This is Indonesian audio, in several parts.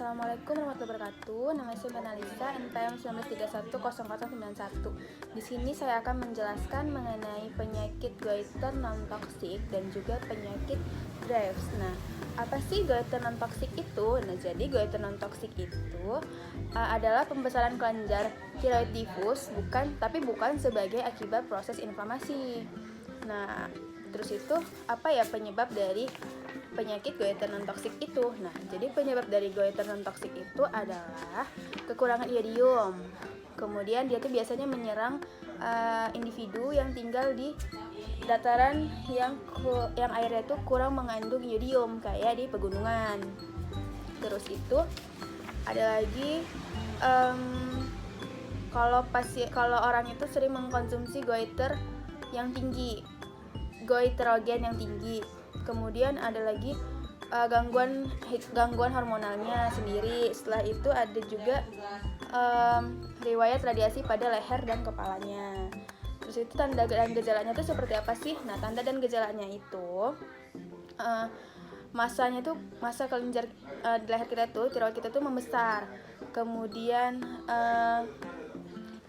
Assalamualaikum warahmatullahi wabarakatuh. Nama saya Benalisa, NPM 19310091. Di sini saya akan menjelaskan mengenai penyakit goiter non-toksik dan juga penyakit Graves. Nah, apa sih goiter non-toksik itu? Nah, jadi goiter non-toksik itu adalah pembesaran kelenjar tiroid difus, tapi bukan sebagai akibat proses inflamasi. Nah, terus itu apa ya penyebab dari penyakit goiter non-toksik itu? Nah, jadi penyebab dari goiter non-toksik itu adalah kekurangan iodium. Kemudian dia tuh biasanya menyerang individu yang tinggal di dataran yang airnya itu kurang mengandung iodium, kayak di pegunungan. Terus itu ada lagi kalau orang itu sering mengkonsumsi goiter yang tinggi, goiterogen yang tinggi. Kemudian ada lagi gangguan hormonalnya sendiri. Setelah itu ada juga riwayat radiasi pada leher dan kepalanya. Terus itu tanda dan gejalanya itu seperti apa sih? Nah, tanda dan gejalanya itu massa kelenjar di leher kita tuh, tiroid kita tuh membesar. Kemudian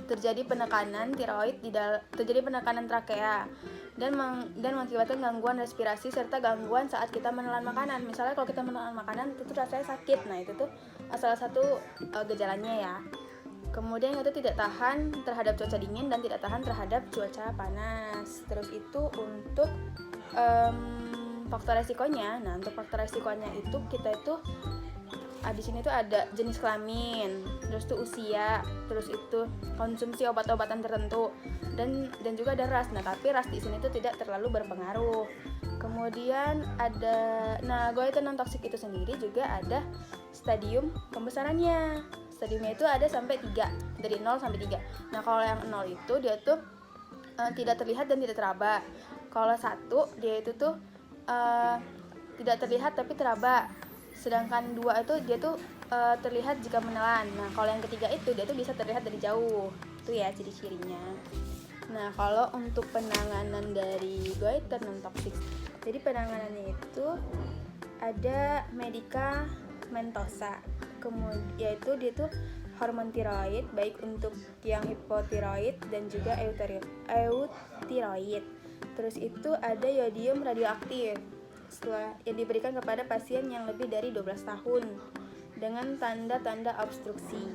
terjadi penekanan tiroid terjadi penekanan trakea dan mengakibatkan gangguan respirasi serta gangguan saat kita menelan makanan. Misalnya kalau kita menelan makanan itu rasanya sakit. Nah, itu tuh salah satu gejalanya ya. Kemudian itu tidak tahan terhadap cuaca dingin dan tidak tahan terhadap cuaca panas. Terus itu untuk faktor resikonya. Nah, untuk faktor resikonya itu kita itu di sini tuh ada jenis kelamin, terus tuh usia, terus itu konsumsi obat-obatan tertentu dan juga ada ras. Nah, tapi ras di sini tuh tidak terlalu berpengaruh. Kemudian ada goiter non-toksik itu sendiri juga ada stadium pembesarannya. Stadiumnya itu ada sampai 3, dari 0 sampai 3. Nah, kalau yang 0 itu dia tuh tidak terlihat dan tidak teraba. Kalau 1 dia itu tuh tidak terlihat tapi teraba. Sedangkan 2 itu dia tuh terlihat jika menelan. Nah, kalau yang ketiga itu dia tuh bisa terlihat dari jauh. Itu ya ciri-cirinya. Nah, kalau untuk penanganan dari goiter non-toksik, jadi penanganannya itu ada medikamentosa. Kemudian yaitu dia tuh hormon tiroid baik untuk yang hipotiroid dan juga eutiroid. Terus itu ada yodium radioaktif setelah yang diberikan kepada pasien yang lebih dari 12 tahun dengan tanda-tanda obstruksi.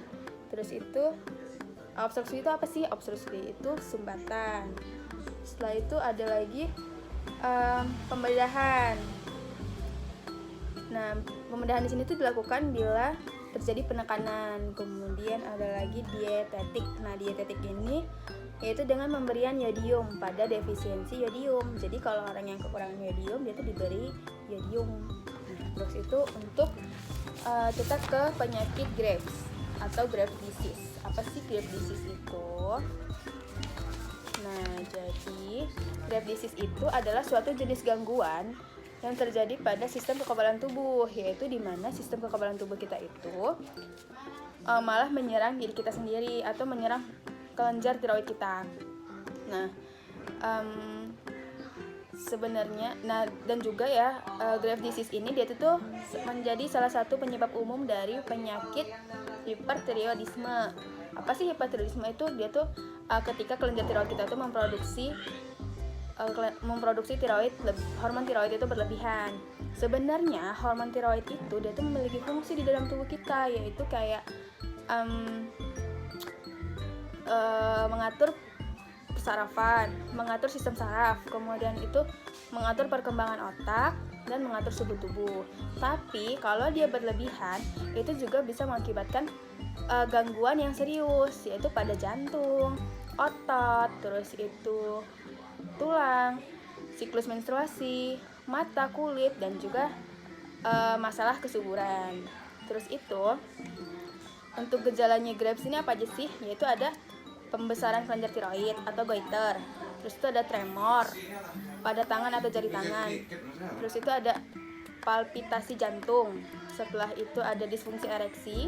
Terus itu obstruksi itu apa sih? Obstruksi itu sumbatan. Setelah itu ada lagi pembedahan. Nah, pembedahan di sini tuh dilakukan bila terjadi penekanan. Kemudian ada lagi dietetik. Nah, dietetik ini yaitu dengan pemberian yodium pada defisiensi yodium. Jadi kalau orang yang kekurangan yodium dia tuh diberi yodium. Terus itu untuk kita ke penyakit Graves atau Graves disease. Apa sih Graves disease itu? Nah, jadi Graves disease itu adalah suatu jenis gangguan yang terjadi pada sistem kekebalan tubuh, yaitu di mana sistem kekebalan tubuh kita itu malah menyerang diri kita sendiri atau menyerang kelenjar tiroid kita. Nah, sebenarnya, dan juga ya Graves disease ini dia tuh menjadi salah satu penyebab umum dari penyakit hipertiroidisme. Apa sih hipertiroidisme itu? Dia tuh ketika kelenjar tiroid kita tuh memproduksi hormon tiroid itu berlebihan. Sebenarnya hormon tiroid itu dia tuh memiliki fungsi di dalam tubuh kita, yaitu kayak mengatur sarafan, mengatur sistem saraf, kemudian itu mengatur perkembangan otak dan mengatur suhu tubuh. Tapi kalau dia berlebihan, itu juga bisa mengakibatkan gangguan yang serius, yaitu pada jantung, otot, terus itu tulang, siklus menstruasi, mata, kulit, dan juga masalah kesuburan. Terus itu untuk gejalanya Graves ini apa aja sih? Yaitu ada pembesaran kelenjar tiroid atau goiter. Terus itu ada tremor pada tangan atau jari tangan. Terus itu ada palpitasi jantung. Setelah itu ada disfungsi ereksi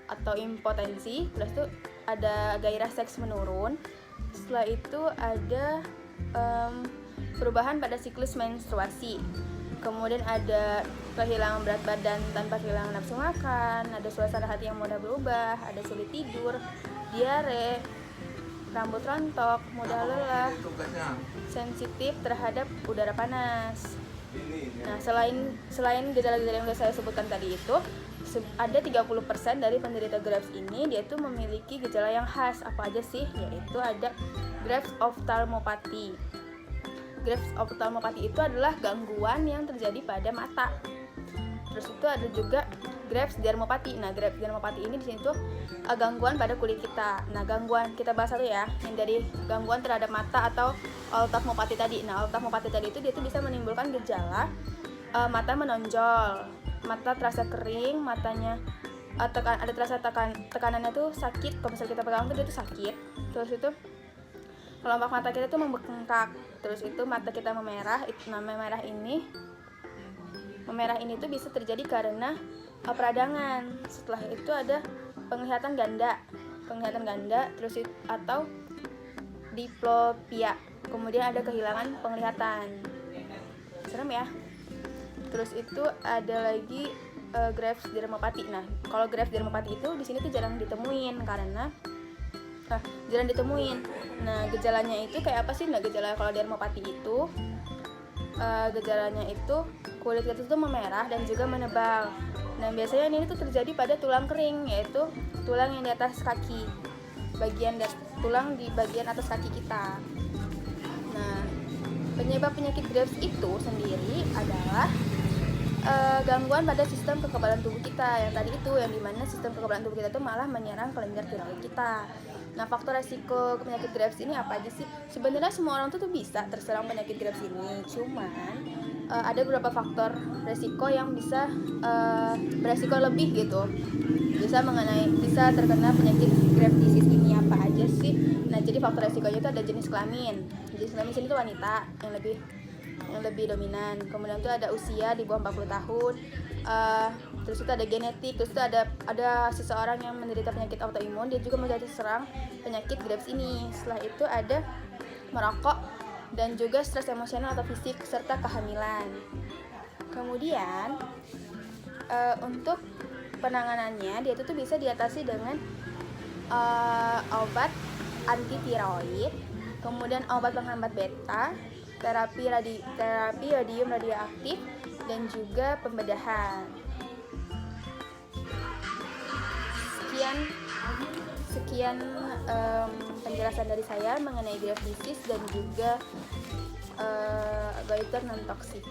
atau impotensi. Terus itu ada gairah seks menurun. Setelah itu ada perubahan pada siklus menstruasi. kemudian ada kehilangan berat badan tanpa kehilangan nafsu makan, ada suasana hati yang mudah berubah, ada sulit tidur, diare, rambut rontok, mudah lelah, sensitif terhadap udara panas. Nah, selain gejala-gejala yang sudah saya sebutkan tadi itu, ada 30% dari penderita Graves ini dia itu memiliki gejala yang khas. Apa aja sih? Yaitu ada Graves ophthalmopathy. Graves ophthalmopathy itu adalah gangguan yang terjadi pada mata. Terus itu ada juga Graves dermopathy. Nah, Graves dermopathy ini di sini tuh gangguan pada kulit kita. Nah, gangguan kita bahas satu ya, yang dari gangguan terhadap mata atau ophthalmopathy tadi. Nah, ophthalmopathy tadi itu dia tuh bisa menimbulkan gejala mata menonjol, mata terasa kering, matanya ada terasa tekanannya tuh sakit. Kalau misalnya kita pegang tuh dia tuh sakit. Terus itu kelopak mata kita tuh membengkak. Terus itu mata kita memerah. Itu namanya memerah ini tuh bisa terjadi karena peradangan. Setelah itu ada penglihatan ganda, terus atau diplopia. Kemudian ada kehilangan penglihatan. Serem ya. Terus itu ada lagi Graves dermopathy. Nah, kalau Graves dermopathy itu di sini tuh jarang ditemuin karena Nah, gejalanya itu kayak apa sih? Nah, gejala kalau dermopathy itu gejalanya itu kulit kita tuh memerah dan juga menebal. Nah, biasanya ini tuh terjadi pada tulang kering, yaitu tulang yang di atas kaki, tulang di bagian atas kaki kita. Nah, penyebab penyakit Graves itu sendiri adalah gangguan pada sistem kekebalan tubuh kita yang tadi itu, yang dimana sistem kekebalan tubuh kita itu malah menyerang kelenjar tiroid kita. Nah, faktor resiko penyakit Graves ini apa aja sih? Sebenarnya semua orang tuh bisa terserang penyakit Graves ini, cuman ada beberapa faktor resiko yang bisa beresiko lebih gitu, bisa terkena penyakit Graves disease ini. Apa aja sih? Nah, jadi faktor resikonya itu ada jenis kelamin. Jenis kelamin sini tuh wanita yang lebih dominan. Kemudian itu ada usia di bawah 40 tahun. Terus itu ada genetik. Terus itu ada seseorang yang menderita penyakit autoimun, dia juga menjadi terserang penyakit Graves ini. Setelah itu ada merokok dan juga stres emosional atau fisik serta kehamilan. Kemudian untuk penanganannya dia itu tuh bisa diatasi dengan obat anti tiroid, kemudian obat penghambat beta, terapi radium radioaktif, dan juga pembedahan. Sekian penjelasan dari saya mengenai Graves disease dan juga goiter non toksik.